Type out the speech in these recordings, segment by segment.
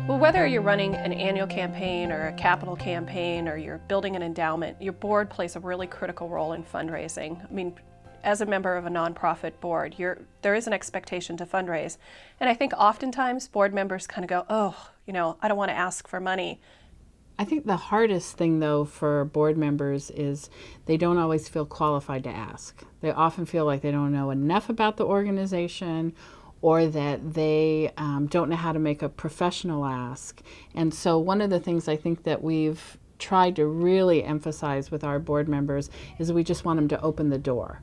Well, whether you're running an annual campaign or a capital campaign or you're building an endowment, your board plays a really critical role in fundraising. I mean, as a member of a nonprofit board, there is an expectation to fundraise. And I think oftentimes board members kind of go, oh, I don't want to ask for money. I think the hardest thing, though, for board members is they don't always feel qualified to ask. They often feel like they don't know enough about the organization or that they don't know how to make a professional ask. And so, one of the things I think that we've tried to really emphasize with our board members is we just want them to open the door.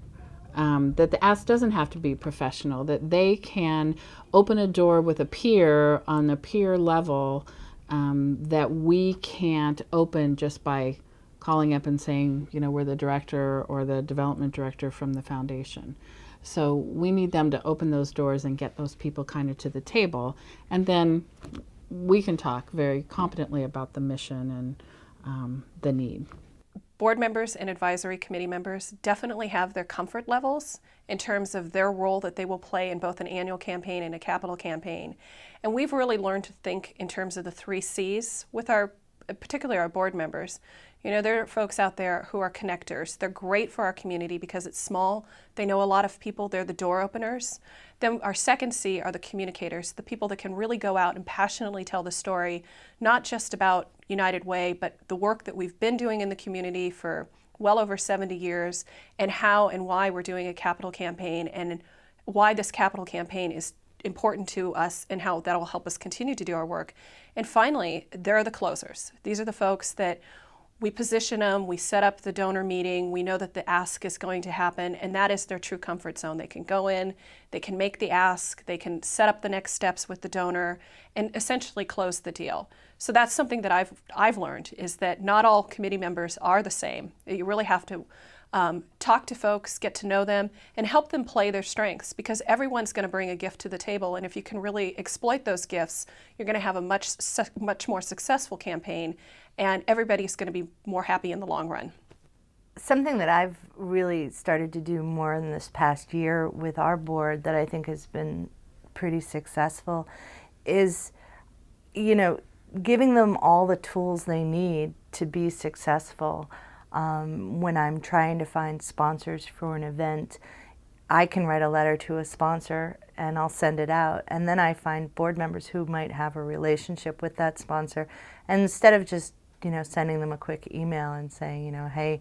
That the ask doesn't have to be professional, that they can open a door with a peer on a peer level that we can't open just by calling up and saying, we're the director or the development director from the foundation. So we need them to open those doors and get those people kind of to the table. And then we can talk very competently about the mission and the need. Board members and advisory committee members definitely have their comfort levels in terms of their role that they will play in both an annual campaign and a capital campaign. And we've really learned to think in terms of the 3 C's with particularly our board members. There are folks out there who are connectors. They're great for our community because it's small. They know a lot of people. They're the door openers. Then our second C are the communicators, the people that can really go out and passionately tell the story, not just about United Way, but the work that we've been doing in the community for well over 70 years and how and why we're doing a capital campaign and why this capital campaign is important to us and how that will help us continue to do our work. And finally, there are the closers. These are the folks that we position them, we set up the donor meeting, we know that the ask is going to happen, and that is their true comfort zone. They can go in, they can make the ask, they can set up the next steps with the donor, and essentially close the deal. So that's something that I've learned, is that not all committee members are the same. You really have to talk to folks, get to know them, and help them play their strengths, because everyone's going to bring a gift to the table, and if you can really exploit those gifts, you're going to have a much more successful campaign, and everybody's going to be more happy in the long run. Something that I've really started to do more in this past year with our board that I think has been pretty successful is, giving them all the tools they need to be successful. When I'm trying to find sponsors for an event, I can write a letter to a sponsor and I'll send it out. And then I find board members who might have a relationship with that sponsor. And instead of just, sending them a quick email and saying, hey,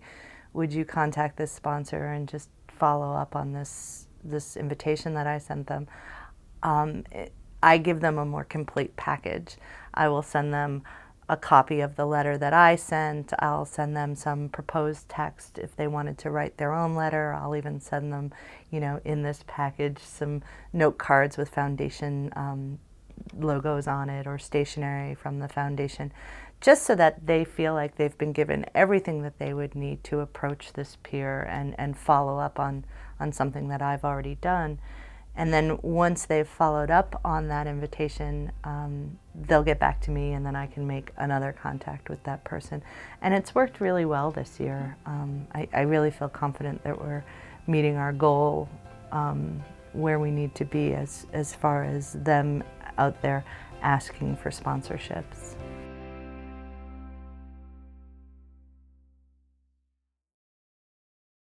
would you contact this sponsor and just follow up on this invitation that I sent them, I give them a more complete package. I will send them a copy of the letter that I sent. I'll send them some proposed text if they wanted to write their own letter. I'll even send them, in this package, some note cards with foundation logos on it or stationery from the foundation, just so that they feel like they've been given everything that they would need to approach this peer and follow up on something that I've already done. And then once they've followed up on that invitation, they'll get back to me, and then I can make another contact with that person. And it's worked really well this year. I really feel confident that we're meeting our goal where we need to be as far as them out there asking for sponsorships.